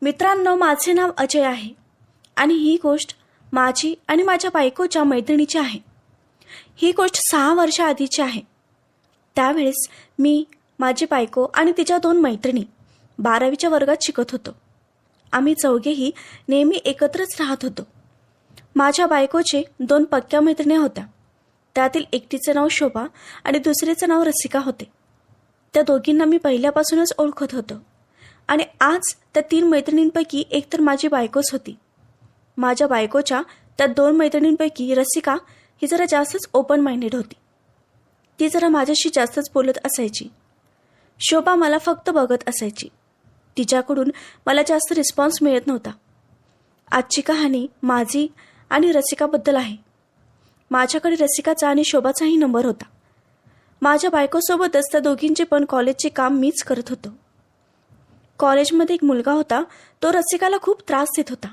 मित्रांनो, माझे नाव अजय आहे आणि ही गोष्ट माझी आणि माझ्या बायकोच्या मैत्रिणीची आहे. ही गोष्ट 6 वर्षाआधीची आहे. त्यावेळेस मी, माझी बायको आणि तिच्या 2 मैत्रिणी 12वीच्या वर्गात शिकत होतो. आम्ही चौघेही नेहमी एकत्रच राहत होतो. माझ्या बायकोचे 2 पक्क्या मैत्रिणी होत्या. त्यातील एकटीचं नाव शोभा आणि दुसरीचं नाव रसिका होते. त्या दोघींना मी पहिल्यापासूनच ओळखत होतो आणि आज त्या 3 मैत्रिणींपैकी एक तर माझी बायकोच होती. माझ्या बायकोच्या त्या 2 मैत्रिणींपैकी रसिका ही जरा जास्तच ओपन माइंडेड होती. ती जरा माझ्याशी जास्तच बोलत असायची. शोभा मला फक्त बघत असायची. तिच्याकडून मला जास्त रिस्पॉन्स मिळत नव्हता. आजची कहाणी माझी आणि रसिकाबद्दल आहे. माझ्याकडे रसिकाचा आणि शोभाचाही नंबर होता. माझ्या बायकोसोबतच त्या दोघींचे पण कॉलेजचे काम मीच करत होतो. कॉलेजमध्ये एक मुलगा होता, तो रसिकाला खूप त्रास देत होता.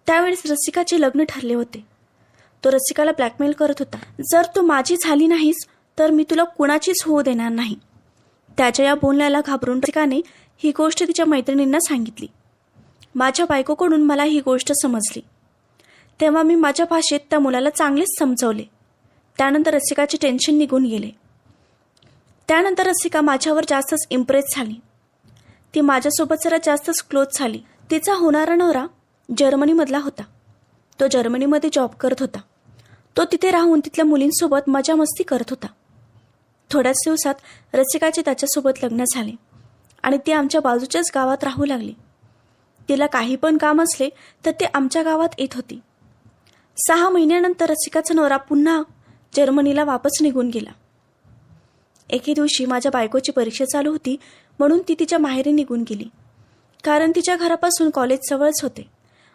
त्यावेळेस रसिकाचे लग्न ठरले होते. तो रसिकाला ब्लॅकमेल करत होता, जर तू माझी झाली नाहीस तर मी तुला कुणाचीच होऊ देणार नाही. त्याच्या या बोलण्याला घाबरून रसिकाने ही गोष्ट तिच्या मैत्रिणींना सांगितली. माझ्या बायकोकडून मला ही गोष्ट समजली. तेव्हा मी माझ्या भाषेत त्या मुलाला चांगलेच समजवले. त्यानंतर रसिकाचे टेन्शन निघून गेले. त्यानंतर रसिका माझ्यावर जास्तच इम्प्रेस झाली. ती माझ्यासोबत जरा जास्तच क्लोज झाली. तिचा होणारा नवरा जर्मनीमधला होता. तो जर्मनीमध्ये जॉब करत होता. तो तिथे राहून तिथल्या मुलींसोबत मजा मस्ती करत होता. थोड्याच दिवसात रसिकाचे त्याच्यासोबत लग्न झाले आणि ती आमच्या बाजूच्याच गावात राहू लागली. तिला काही पण काम असले तर ती आमच्या गावात येत होती. 6 महिन्यानंतर रसिकाचा नवरा पुन्हा जर्मनीला वापस निघून गेला. एके दिवशी माझ्या बायकोची परीक्षा चालू होती म्हणून ती तिच्या माहेरी निघून गेली. कारण तिच्या घरापासून कॉलेज जवळच होते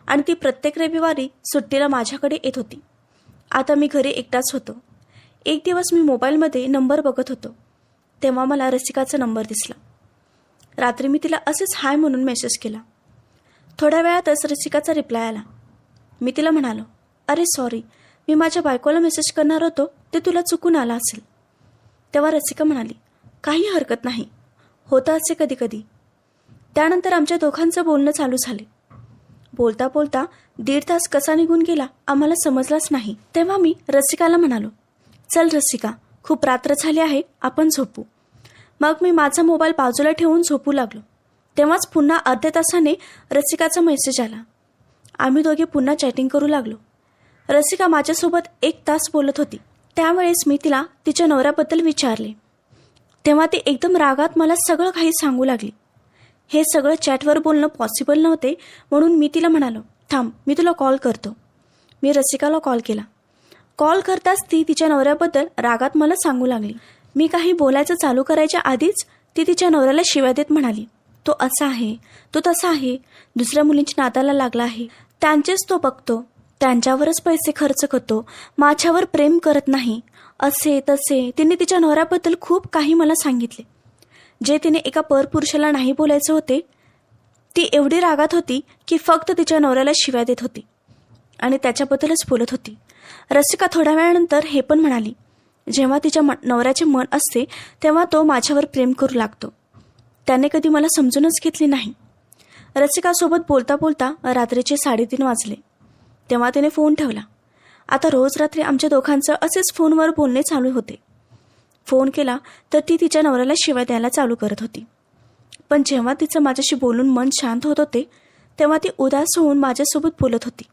आणि ती प्रत्येक रविवारी सुट्टीला माझ्याकडे येत होती. आता मी घरी एकटाच होतो. एक दिवस मी मोबाईलमध्ये नंबर बघत होतो. तेव्हा मला रसिकाचा नंबर दिसला. रात्री मी तिला असेच हाय म्हणून मेसेज केला. थोड्या वेळातच रसिकाचा रिप्लाय आला. मी तिला म्हणालो, अरे सॉरी, मी माझ्या बायकोला मेसेज करणार होतो, ते तुला चुकून आला असेल. तेव्हा रसिका म्हणाली, काही हरकत नाही, होतं असे कधी कधी. त्यानंतर आमच्या दोघांचं बोलणं चालू झाले. बोलता बोलता 1.5 तास कसा निघून गेला आम्हाला समजलाच नाही. तेव्हा मी रसिकाला म्हणालो, चल रसिका, खूप रात्र झाली आहे, आपण झोपू. मग मी माझा मोबाईल बाजूला ठेवून झोपू लागलो. तेव्हाच पुन्हा अर्ध्या तासाने रसिकाचा मेसेज आला. आम्ही दोघे पुन्हा चॅटिंग करू लागलो. रसिका माझ्यासोबत 1 तास बोलत होती. त्यावेळेस मी तिला तिच्या नवऱ्याबद्दल विचारले. तेव्हा ती एकदम रागात मला सगळं काही सांगू लागली. हे सगळं चॅटवर बोलणं पॉसिबल नव्हते म्हणून मी तिला म्हणालो, थांब, मी तुला कॉल करतो. मी रसिकाला कॉल केला. कॉल करताच ती तिच्या नवऱ्याबद्दल रागात मला सांगू लागली. मी काही बोलायचं चालू करायच्या आधीच ती तिच्या नवऱ्याला शिव्या देत म्हणाली, तो असा आहे, तो तसा आहे, दुसऱ्या मुलींच्या नादाला लागला आहे, त्यांचेच तो बघतो, त्यांच्यावरच पैसे खर्च करतो, माझ्यावर प्रेम करत नाही, असे तसे. तिने तिच्या नवऱ्याबद्दल खूप काही मला सांगितले. जे तिने एका परपुरुषाला नाही बोलायचे होते. ती एवढी रागात होती की फक्त तिच्या नवऱ्याला शिव्या देत होती आणि त्याच्याबद्दलच बोलत होती. रसिका थोड्या वेळानंतर हे पण म्हणाली, जेव्हा तिच्या नवऱ्याचे मन असते तेव्हा तो माझ्यावर प्रेम करू लागतो. त्याने कधी मला समजूनच घेतली नाही. रसिकासोबत बोलता बोलता रात्रीचे 3:30 वाजले. तेव्हा तिने फोन ठेवला. आता रोज रात्री आमच्या दोघांचं असेच फोनवर बोलणे चालू होते. फोन केला तर ती तिच्या नवऱ्याला शिव्या द्यायला चालू करत होती. पण जेव्हा तिचं माझ्याशी बोलून मन शांत होत होते तेव्हा ती उदास होऊन माझ्यासोबत बोलत होती.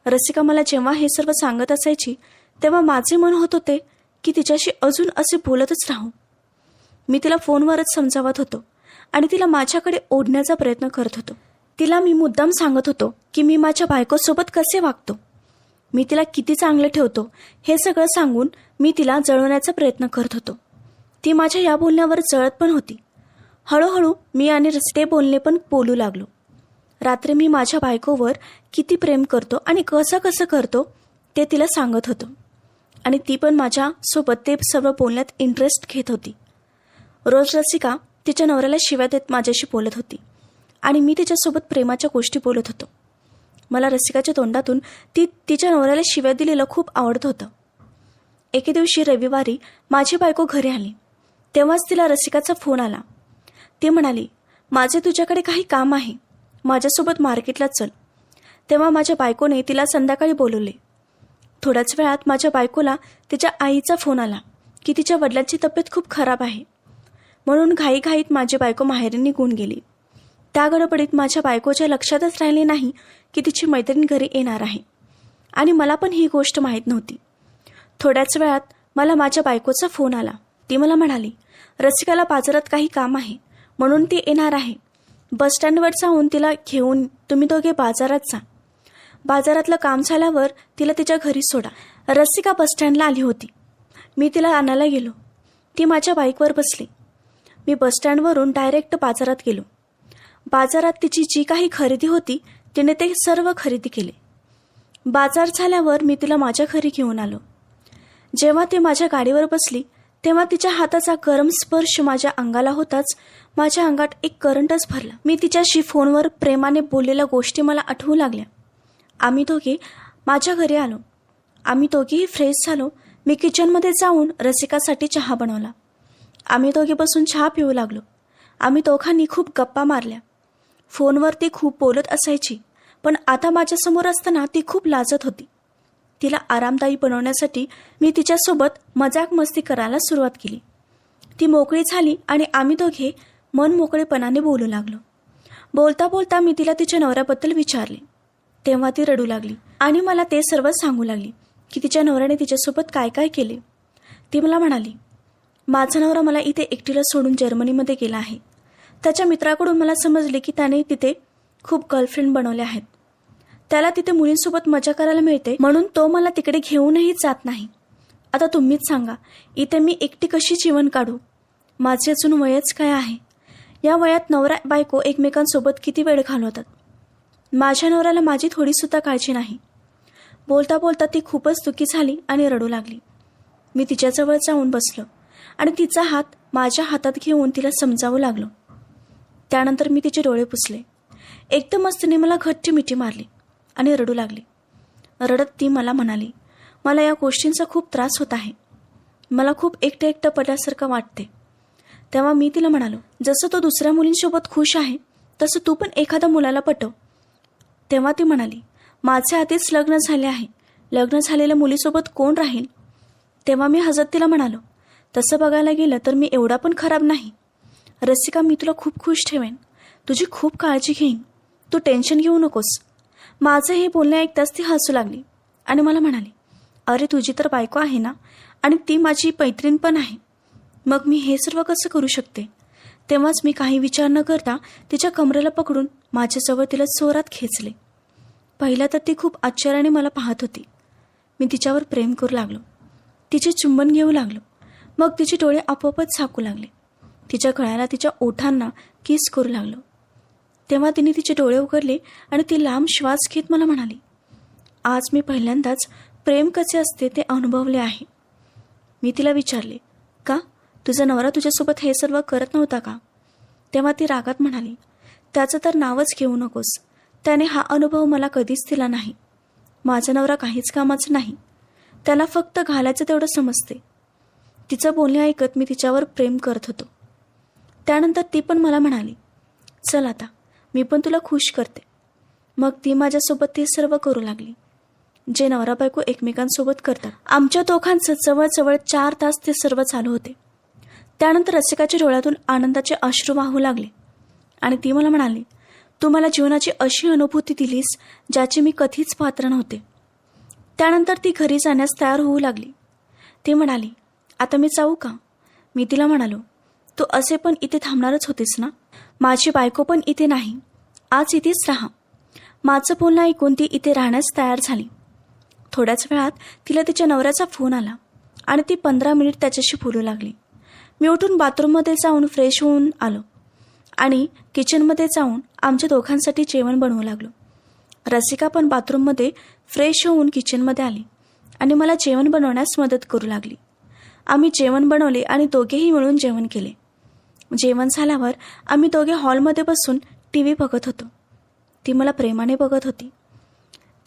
रसिका मला जेव्हा हे सर्व सांगत असायची तेव्हा माझे मन होत होते की तिच्याशी अजून असे बोलतच राहू. मी तिला फोनवरच समजावत होतो आणि तिला माझ्याकडे ओढण्याचा प्रयत्न करत होतो. तिला मी मुद्दाम सांगत होतो की मी माझ्या बायकोसोबत कसे वागतो, मी तिला किती चांगले ठेवतो, हे सगळं सांगून मी तिला जळवण्याचा प्रयत्न करत होतो. ती माझ्या या बोलण्यावर जळत पण होती. हळूहळू मी आणि रस्ते बोलणे पण बोलू लागलो. रात्री मी माझ्या बायकोवर किती प्रेम करतो आणि कसं कसं करतो ते तिला सांगत होतो आणि ती पण माझ्यासोबत ते सर्व बोलण्यात इंटरेस्ट घेत होती. रोज रसिका तिच्या नवऱ्याला शिव्या देत माझ्याशी बोलत होती आणि मी तिच्यासोबत प्रेमाच्या गोष्टी बोलत होतो. मला रसिकाच्या तोंडातून ती तिच्या नवऱ्याला शिव्या दिलेलं खूप आवडत होतं. एके दिवशी रविवारी माझी बायको घरी आली. तेव्हाच तिला रसिकाचा फोन आला. ती म्हणाली, माझे तुझ्याकडे काही काम आहे, माझ्यासोबत मार्केटला चल. तेव्हा माझ्या बायकोने तिला संध्याकाळी बोलवले. थोड्याच वेळात माझ्या बायकोला तिच्या आईचा फोन आला की तिच्या वडिलांची तब्येत खूप खराब आहे. म्हणून घाईघाईत माझी बायको माहेरी निघून गेली. त्या गडबडीत माझ्या बायकोच्या लक्षातच राहिले नाही की तिची मैत्रीण घरी येणार आहे आणि मला पण ही गोष्ट माहीत नव्हती. थोड्याच वेळात मला माझ्या बायकोचा फोन आला. ती मला म्हणाली, रसिकाला बाजारात काही काम आहे म्हणून ती येणार आहे. बसस्टँडवर जाऊन तिला घेऊन तुम्ही दोघे बाजारात जा. बाजारातलं काम झाल्यावर तिला तिच्या घरी सोडा. रसिका बसस्टँडला आली होती. मी तिला आणायला गेलो. ती माझ्या बाईकवर बसली. मी बसस्टँडवरून डायरेक्ट बाजारात गेलो. बाजारात तिची जी काही खरेदी होती तिने ते सर्व खरेदी केले. बाजार झाल्यावर मी तिला माझ्या घरी घेऊन आलो. जेव्हा ती माझ्या गाडीवर बसली तेव्हा तिच्या हाताचा गरम स्पर्श माझ्या अंगाला होताच माझ्या अंगात एक करंटच भरला. मी तिच्याशी फोनवर प्रेमाने बोललेल्या गोष्टी मला आठवू लागल्या. आम्ही दोघे माझ्या घरी आलो. आम्ही दोघेही फ्रेश झालो. मी किचनमध्ये जाऊन रसिकासाठी चहा बनवला. आम्ही दोघे बसून चहा पिऊ लागलो. आम्ही दोघांनी खूप गप्पा मारल्या. फोनवर ती खूप बोलत असायची, पण आता माझ्यासमोर असताना ती खूप लाजत होती. तिला आरामदायी बनवण्यासाठी मी तिच्यासोबत मजाक मस्ती करायला सुरुवात केली. ती मोकळी झाली आणि आम्ही दोघे मन मोकळेपणाने बोलू लागलो. बोलता बोलता मी तिला तिच्या नवऱ्याबद्दल विचारले. तेव्हा ती रडू लागली आणि मला ते सर्व सांगू लागली की तिच्या नवऱ्याने तिच्यासोबत काय काय केले. ती मला म्हणाली, माझा नवरा मला इथे एकटीला सोडून जर्मनीमध्ये गेला आहे. त्याच्या मित्राकडून मला समजले की त्याने तिथे खूप गर्लफ्रेंड बनवले आहेत. त्याला तिथे मुलींसोबत मजा करायला मिळते म्हणून तो मला तिकडे घेऊनही जात नाही. आता तुम्हीच सांगा, इथे मी एकटी कशी जीवन काढू? माझे अजून वयच काय आहे? या वयात नवरा बायको एकमेकांसोबत किती वेळ घालवतात. माझ्या नवऱ्याला माझी थोडीसुद्धा काळजी नाही. बोलता बोलता ती खूपच दुःखी झाली आणि रडू लागली. मी तिच्याजवळ जाऊन बसलो आणि तिचा हात माझ्या हातात घेऊन तिला समजावू लागलो. त्यानंतर मी तिचे डोळे पुसले. एकदमच तिने मला घट्ट मिठी मारली आणि रडू लागली. रडत ती मला म्हणाली, मला या गोष्टींचा खूप त्रास होत आहे. मला खूप एकटं एकटं पडल्यासारखं वाटते. तेव्हा मी तिला म्हणालो, जसं तो दुसऱ्या मुलींसोबत खुश आहे तसं तू पण एखाद्या मुलाला पटव. तेव्हा ती म्हणाली, माझे आधीच लग्न झाले आहे. लग्न झालेल्या मुलीसोबत कोण राहील? तेव्हा मी हसत तिला म्हणालो, तसं बघायला गेलं तर मी एवढा पण खराब नाही. रसिका, मी तुला खूप खुश ठेवेन. तुझी खूप काळजी घेईन. तू टेन्शन घेऊ नकोस. माझं हे बोलणे ऐकताच ती हसू लागली आणि मला म्हणाली, अरे तुझी तर बायको आहे ना आणि ती माझी मैत्रीण पण आहे. मग मी हे सर्व कसं करू शकते? तेव्हाच मी काही विचार न करता तिच्या कमरेला पकडून माझ्याजवळ तिला जोरात खेचले. पहिला तर ती खूप आश्चर्याने मला पाहत होती. मी तिच्यावर प्रेम करू लागलो. तिचे चुंबन घेऊ लागलो. मग तिचे डोळे आपोआपच झाकू लागले. तिच्या गळ्याला तिच्या ओठांना किस करू लागलो. तेव्हा तिने तिचे डोळे उघडले आणि ती लांब श्वास घेत मला म्हणाली, आज मी पहिल्यांदाच प्रेम कसे असते ते अनुभवले आहे. मी तिला विचारले, का तुझा नवरा तुझ्यासोबत हे सर्व करत नव्हता का? तेव्हा ती रागात म्हणाली, त्याचं तर नावच घेऊ नकोस. त्याने हा अनुभव मला कधीच दिला नाही. माझा नवरा काहीच कामाचं नाही. त्याला फक्त घालायचं तेवढं समजते. तिचं बोलणे ऐकत मी तिच्यावर प्रेम करत होतो. त्यानंतर ती पण मला म्हणाली, चल आता मी पण तुला खुश करते. मग ती माझ्यासोबत ते सर्व करू लागली जे नवरा बायको एकमेकांसोबत करतात. आमच्या दोघांचं जवळजवळ 4 तास ते सर्व चालू होते. त्यानंतर रसिकाच्या डोळ्यातून आनंदाचे अश्रू वाहू लागले आणि ती मला म्हणाली, तू मला जीवनाची अशी अनुभूती दिलीस ज्याची मी कधीच पात्र नव्हते. त्यानंतर ती घरी जाण्यास तयार होऊ लागली. ती म्हणाली, आता मी जाऊ का? मी तिला म्हणालो, तू असे पण इथे थांबणारच होतीस ना? माझी बायको पण इथे नाही. आज इथेच राहा. माझं बोलणं ऐकून ती इथे राहण्यास तयार झाली. थोड्याच वेळात तिला तिच्या नवऱ्याचा फोन आला आणि ती 15 मिनिट त्याच्याशी बोलू लागली. मी उठून बाथरूममध्ये जाऊन फ्रेश होऊन आलो आणि किचनमध्ये जाऊन आमच्या दोघांसाठी जेवण बनवू लागलो. रसिका पण बाथरूममध्ये फ्रेश होऊन किचनमध्ये आली आणि मला जेवण बनवण्यास मदत करू लागली. आम्ही जेवण बनवले आणि दोघेही मिळून जेवण केले. जेवण झाल्यावर आम्ही दोघे हॉलमध्ये बसून TV बघत होतो. ती मला प्रेमाने बघत होती.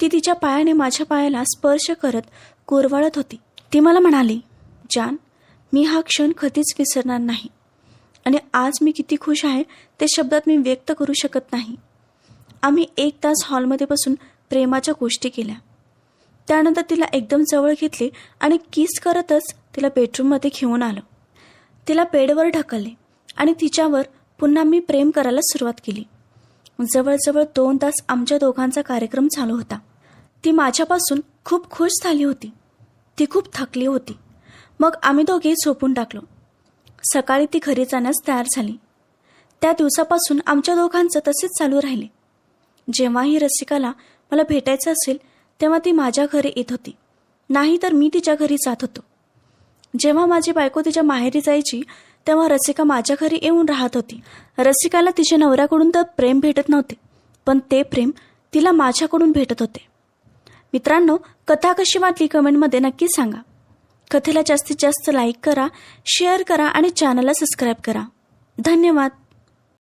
ती तिच्या पायाने माझ्या पायाला स्पर्श करत कुरवाळत होती. ती मला म्हणाली, जान, मी हा क्षण कधीच विसरणार नाही आणि आज मी किती खुश आहे ते शब्दात मी व्यक्त करू शकत नाही. आम्ही 1 तास हॉलमध्ये बसून प्रेमाच्या गोष्टी केल्या. त्यानंतर तिला एकदम जवळ घेतले आणि किस करतच तिला बेडरूममध्ये घेऊन आलो. तिला बेडवर ढकलले आणि तिच्यावर पुन्हा मी प्रेम करायला सुरुवात केली. जवळजवळ 2 तास आमच्या दोघांचा कार्यक्रम चालू होता. ती माझ्यापासून खूप खुश झाली होती. ती खूप थकली होती. मग आम्ही दोघे झोपून टाकलो. सकाळी ती घरी जाण्यास तयार झाली. त्या दिवसापासून आमच्या दोघांचं तसेच चालू राहिले. जेव्हाही रसिकाला मला भेटायचं असेल तेव्हा ती माझ्या घरी येत होती, नाही तर मी तिच्या घरी जात होतो. जेव्हा माझी बायको तिच्या माहेरी जायची तेव्हा रसिका माझ्या घरी येऊन राहत होती. रसिकाला तिच्या नवऱ्याकडून तर प्रेम भेटत नव्हते, पण ते प्रेम तिला माझ्याकडून भेटत होते. मित्रांनो, कथा कशी वाटली कमेंटमध्ये नक्की सांगा. कथेला जास्तीत जास्त लाईक करा, शेअर करा आणि चॅनलला सबस्क्राईब करा. धन्यवाद.